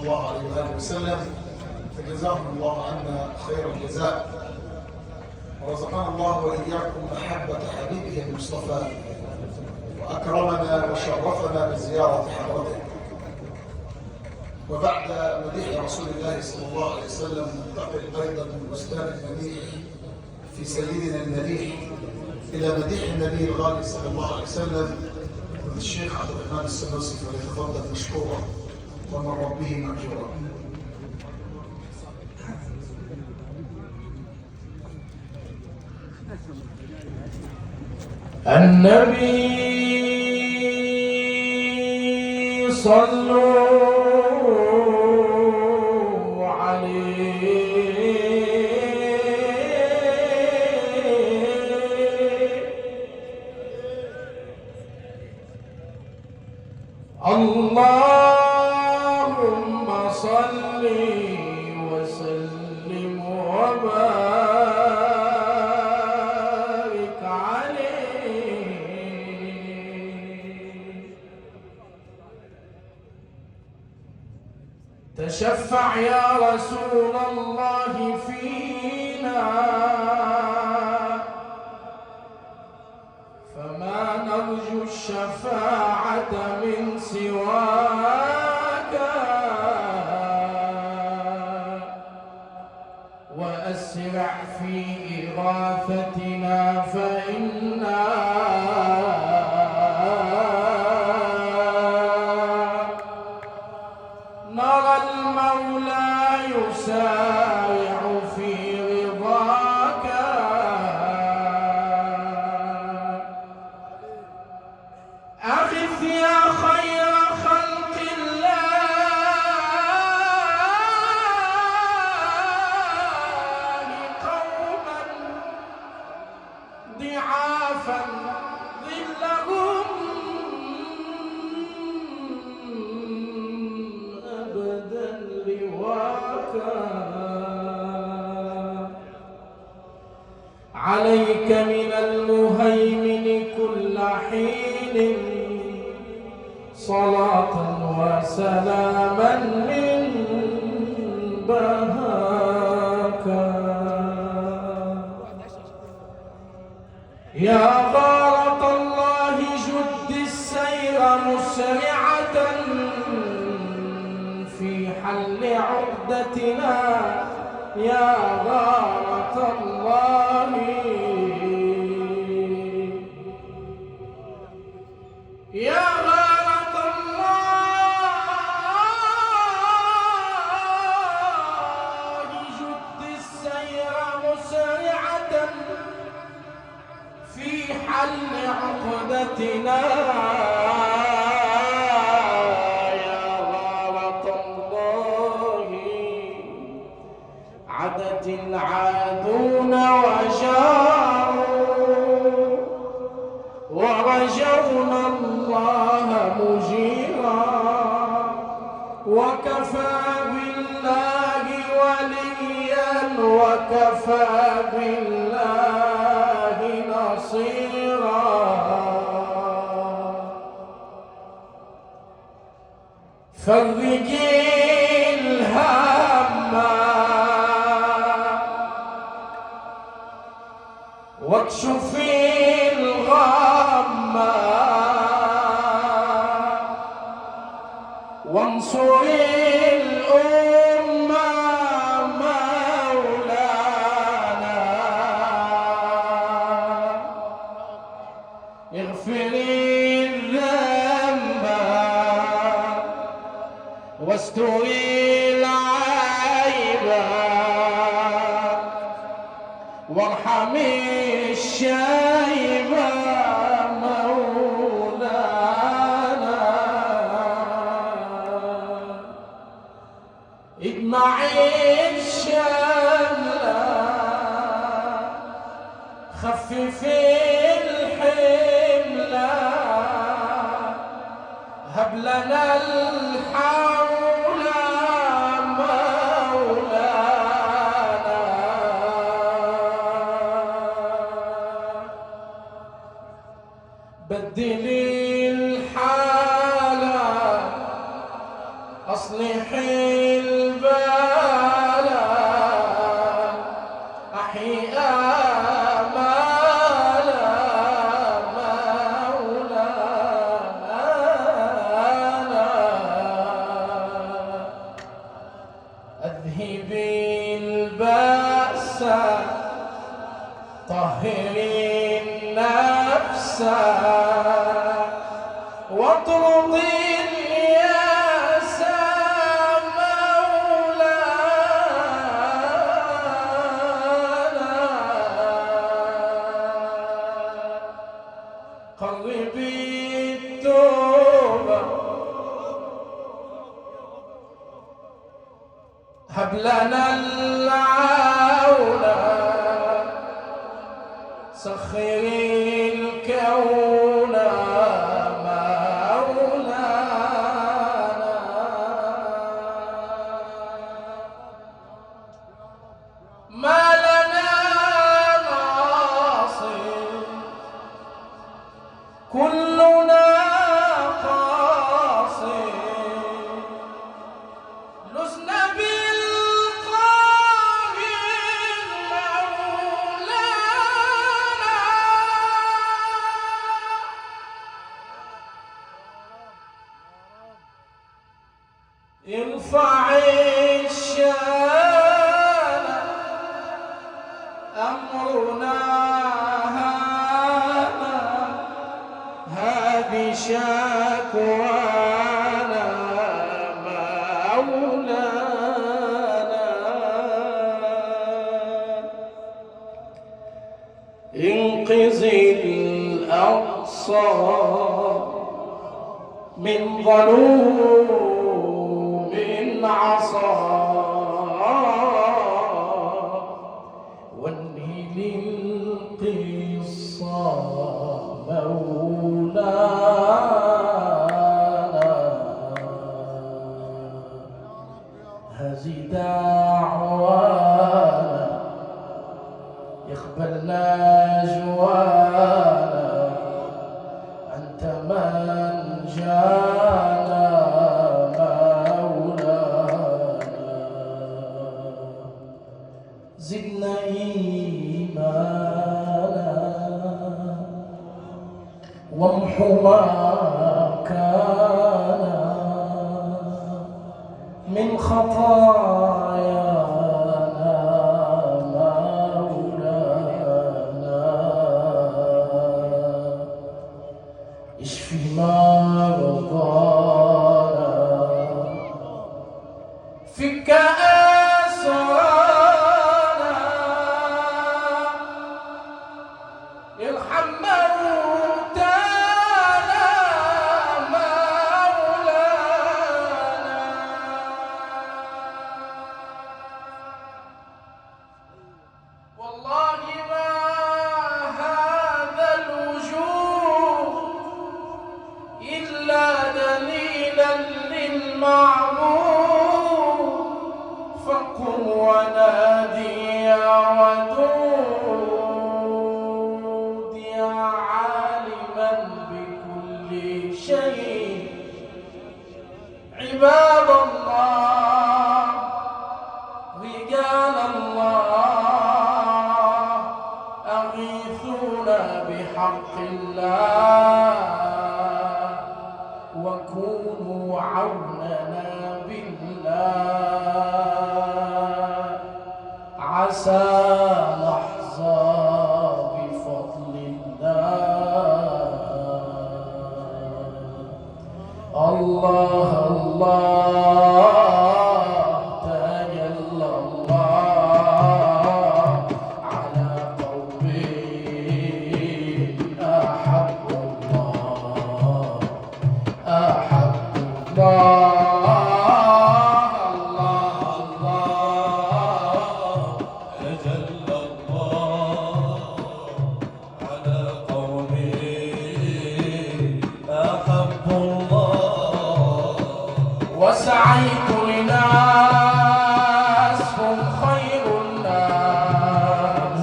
الله عليه وآله وسلم، فجزاهم الله عنا خير الجزاء، ورزقنا الله وإياكم محبة حبيبه المصطفى، وأكرمنا وشرفنا بزيارة حضرته. وبعد مديح رسول الله صلى الله عليه وسلم ننتقل أيضا من بستان المديح في سيدنا المديح إلى مديح النبي الغالي صلى الله عليه وسلم، الشيخ عبد الرحمن السنوسي، فليتفضل مشكورا ومن ربه مأجورا. النبي صلوا عليه اللهم صل وسلم وبارك عليه. تشفع يا رسول الله فينا فما نرجو الشفاعة من سواك، وأسرع في إغاثتنا فإنا نرى المولى يسارع في رضاك. أغث يا خير خلق الله قوما ضعافا ظلهم أبدا لواك. عليك من المهيمن كل حين صلاة وسلاما من بهاك. يا غارة الله جد السير مسرعة في حل عقدتنا. يا غارة الله يا غارة الله جد السير مسرعة في حل عقدتنا. يا غارة الله عدت العادون وجاروا ورجونا الله مجيرا. وكفى بالله وليا وكفى بالله نصيرا. فرج الهم واكشف الغم وانصر الأمة مولانا. اغفر الذنب واستر العيب وارحم الشيب مولانا. اجمع الشمل خفف الحمل هب لنا الحول مولانا. بدل الحالة أصلح طهر النفس واطرد الياس مولانا قرب التوبة هب لنا العون سخر الكون مولانا ما لنا ناصر كلنا قاصر لسنا بالقاهر مولانا ارفع الشان أمرنا هذا هذه شكوانا مولانا انقذ الأقصى من ظلوم عصا والنيل القصى مولانا هذه دعوانا يقبلنا جوانا أنت من جانا زدنا إيمانا وامحو ما كان من خطايانا مولانا اشفي مرضانا فك أسرانا ارحم موتانا مولانا والله ما هذا الوجود إلا دليلا للمعبود فقم ونادي يا ودود يا عالما بكل شيء عباد الله رجال الله أغيثونا بحق الله وكونوا عوننا بالله عسى نحظى بفضل الله الله الله تجلى الله على قوم أحب الله أحب الله تجلى الله على قوم أحب الله وسعيت لناس هم خير الناس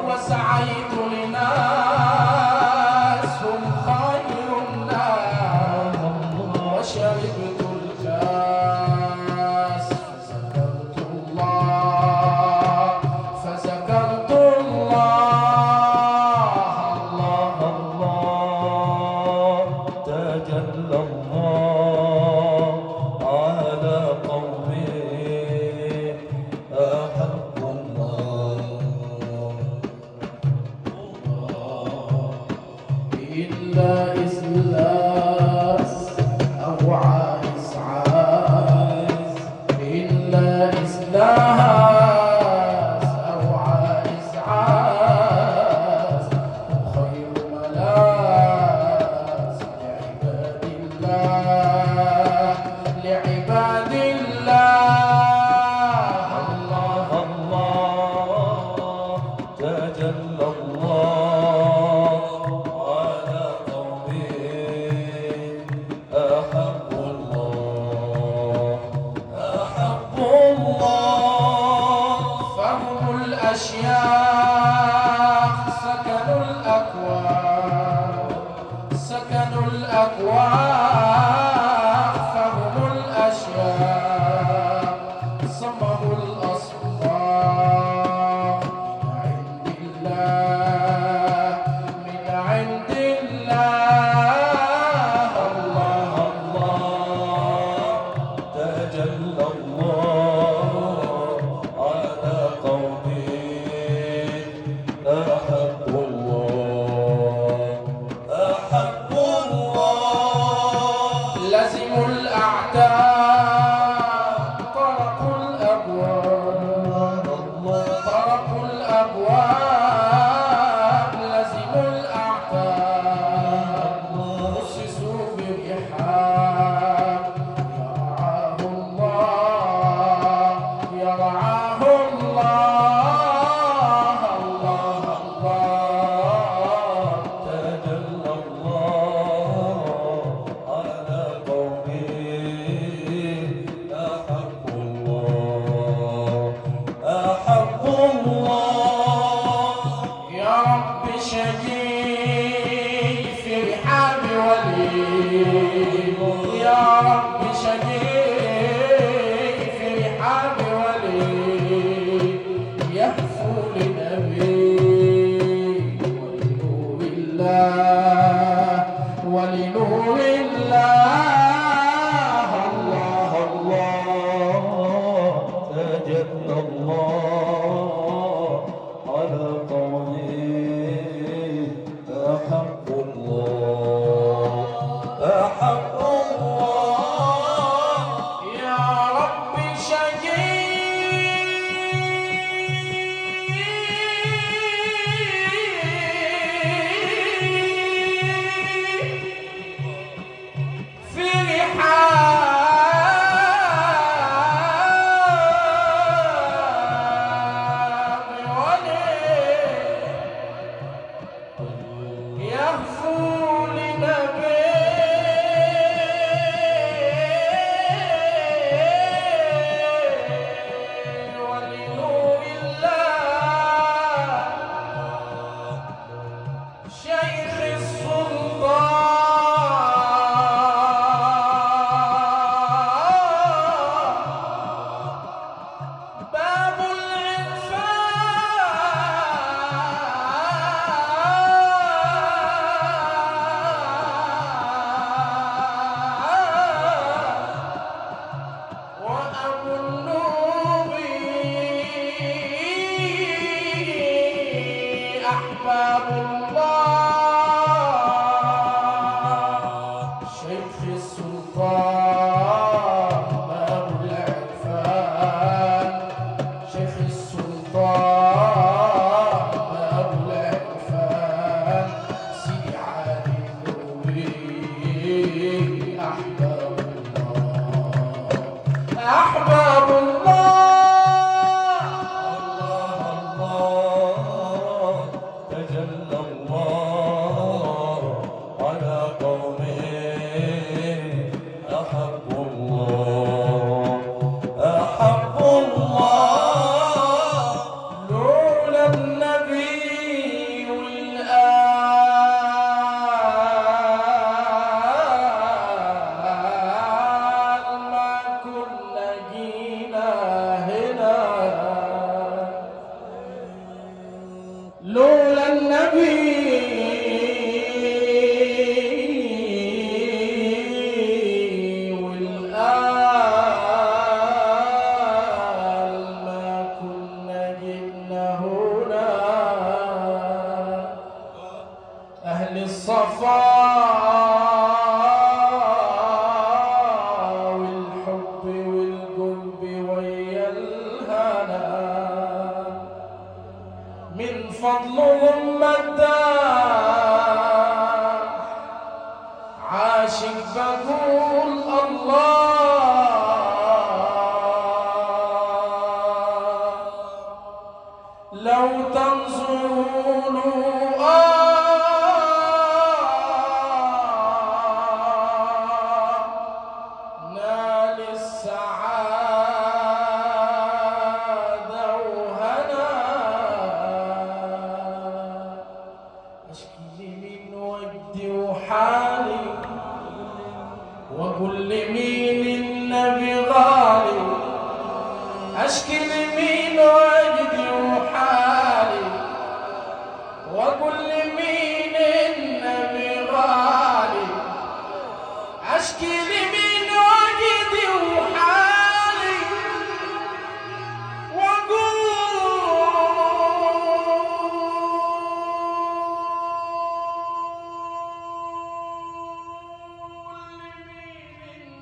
وسعيت لناس هم خير الناس وشربت الكاس فذكرت الله فذكرت الله الله الله تجلى الله على قوم أحب الله لزموا الأعداء طرقوا الأبواب طرقوا الأبواب لزموا الأعداء خصصوا برحاب يرعاه الله يرعاه الله الله الله تجلى الله على قومه أحب الله أحب الله يا رب شجيع في رحاب ولي يا رب شجيع في رحاب ولي يهفو لنبي ولنور الله ولنور الله الله الله تجلى الله على قومه أحب الله أحب الله يا رب شجيع في رحاب ولي يهفو لنبي ولنور الله شيخ السلطان باب العرفان وأبو النور أحباب الله شيخ السلطان باب العرفان شيخ السلطان باب العرفان سيدي علي النوري أحباب الله أحباب الله الله تجلى الله على قومه أحب الله أحب الله لولا النبي والآل ما كنا جينا هنا لولا النبي والآل ما كنا جئنا هنا أهل الصفاء والحب والقرب ويا الهنا من فضلهم مداح عاشق بقول الله لو تنظروا نال السعادة وهنا أشكي من وجدي وحالي وأقول لمين النبي غالي أشكي لمين وجدي وحالي وأقول لمين النبي غالي أشكي لمين وجدي وحالي وأقول لمين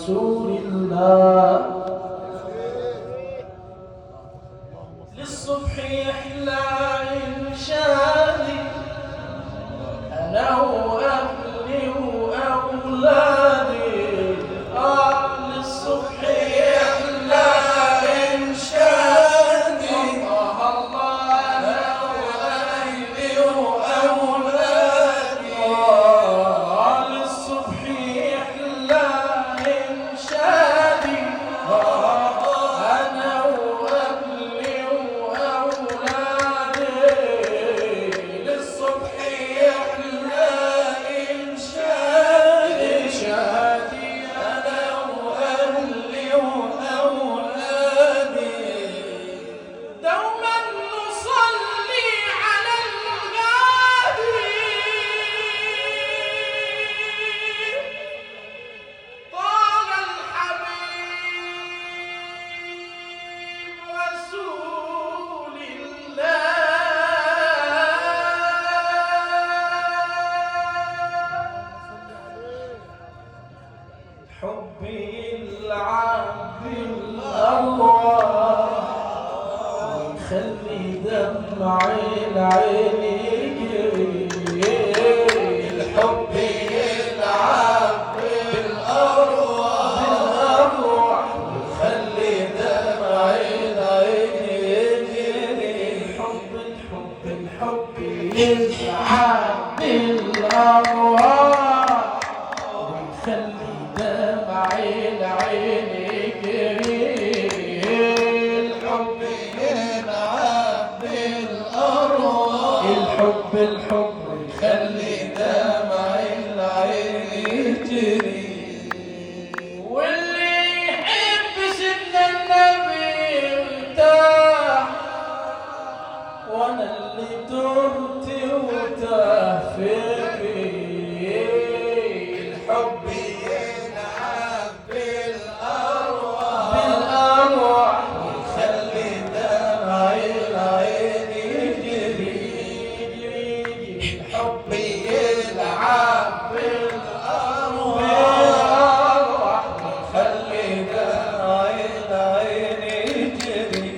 رسول الله. للصبح يحلى إنشادي أنا وأهلي وأولادي. للصبح يحلى إنشادي الله أنا وأهلي وأولادي. للصبح يحلى إنشادي أنا وأهلي وأولادي. للصبح يحلى إنشادي أنا وأهلي وأولادي. دوما نصلي على الغادي طه الحبيب رسول الله. حبي العبد الأرواح ويخلي دمع العين يجري. الحب يلعب بالأرواح ويخلي دمع العين يجري. الحب يلعب بالأرواح ويخلي دمع العين يجري. الحب يلعب بالأرواح. الحب يخلي دمع العين يجري. واللي يحب سيدنا النبي ارتاح وانا اللي تهت وتاه فكري. الحب يلعب بالأرواح ويخلي دمع العين يجري. الحب يلعب بالأرواح ويخلي دمع العين يجري.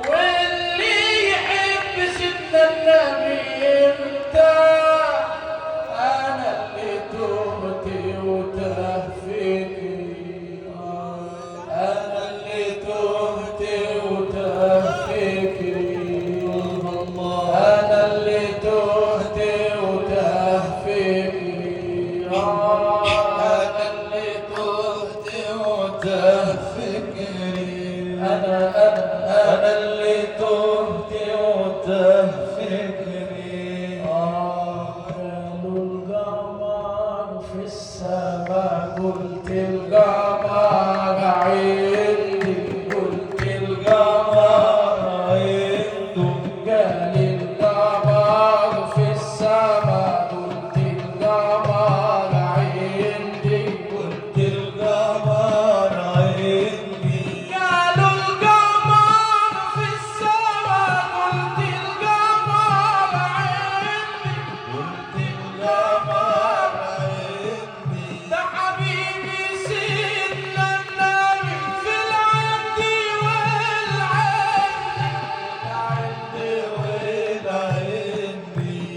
واللي يحب سيدنا النبي ارتاح أنا اللي تهت وتاه فكري. أنا اللي تهت وتاه فكري. أنا اللي تهت وتاه فكري. أنا اللي تهت وتاه فكري. أنا اللي تهت وتاه فكري. قالوا القمر في السماء قلت القمر عندي. قلت القمر عنده. قال القمر في السماء قلت القمر عندي. قلت القمر عندي. قالوا القمر في السماء قلت القمر عندي. قلت القمر عندي. ده حبيبي سيدنا النبي في العد والعندي.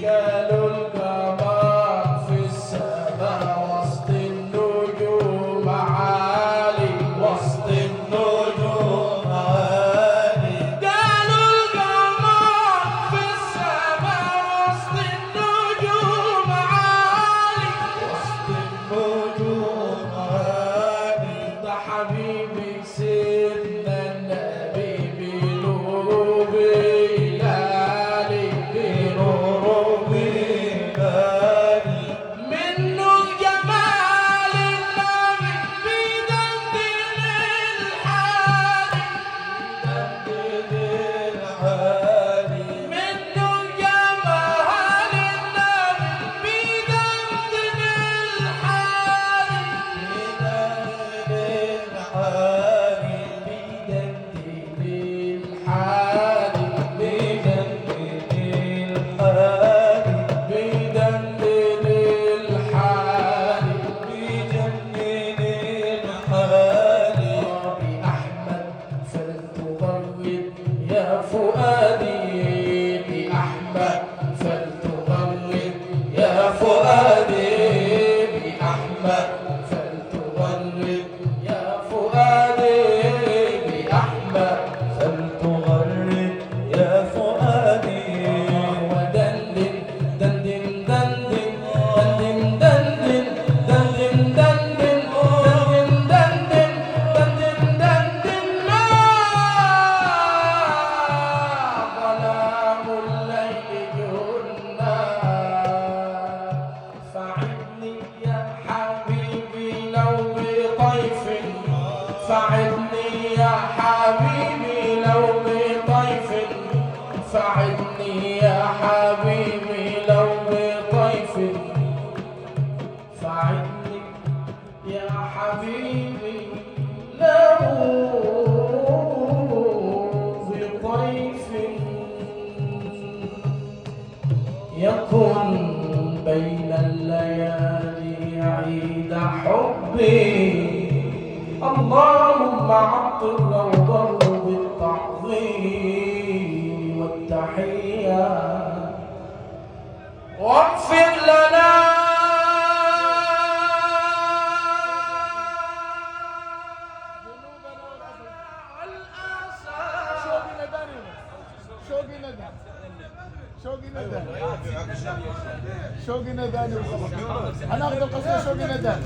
قالوا القمر في السماء وسط النجوم عالي. وسط النجوم عالي. قالوا القمر في السماء وسط النجوم عالي. وسط النجوم عالي. ده حبيبي سيدنا النبي بنوره بلالي. بنوره بلالي. منه الجمال النبي بيدندن الحالي. بيدندن الحالي. منه الجمال النبي بيدندن الحالي. بيدندن الحالي. بيدندن الحالي. بيدندن الحالي. بيدندن الحالي. بيدندن يا فؤادي بأحمد فلتغرد يا فؤادي بأحمد فلتغرد يا فؤادي بأحمد فلتغرد يا فؤادي ودندن دندن دندن دندن دندن دندن دندن دندن دندن دندن دندن ما ظلام الليل جنا فعدني يا حبيبي لو بطيف فعدني يا حبيبي لو بطيف فعدني يا حبيبي لو بطيف فعدني يا حبيبي لو بطيف يكن بين الليالي عيد حبي اللهم عطر روضه بالتعظيم والتحية واغفر لنا شوقي نداني وخلاص. هناخذ القصيدة شوقي نداني.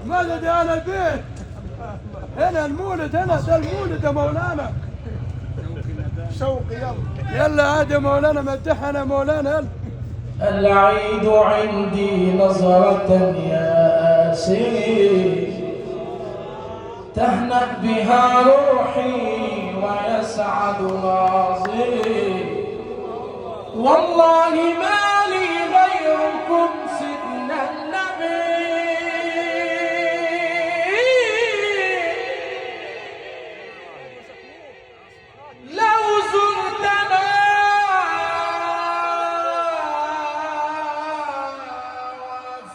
ماذا ده انا البيت؟ هنا المولد، هنا ده المولد يا مولانا. شوقي يلا يلا عاد يا مولانا مدحنا مولانا يلا. العيد عندي نظرة يا آسي تهنأ بها روحي ويسعد ناظري والله ما لي غيركم سيدنا النبي لو زرتنا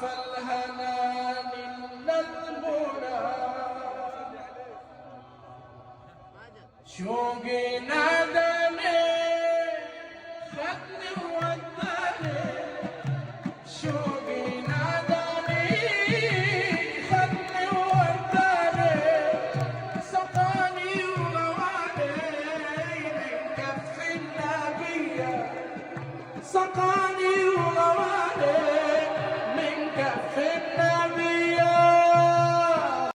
فالهنا منا المنى شوقنا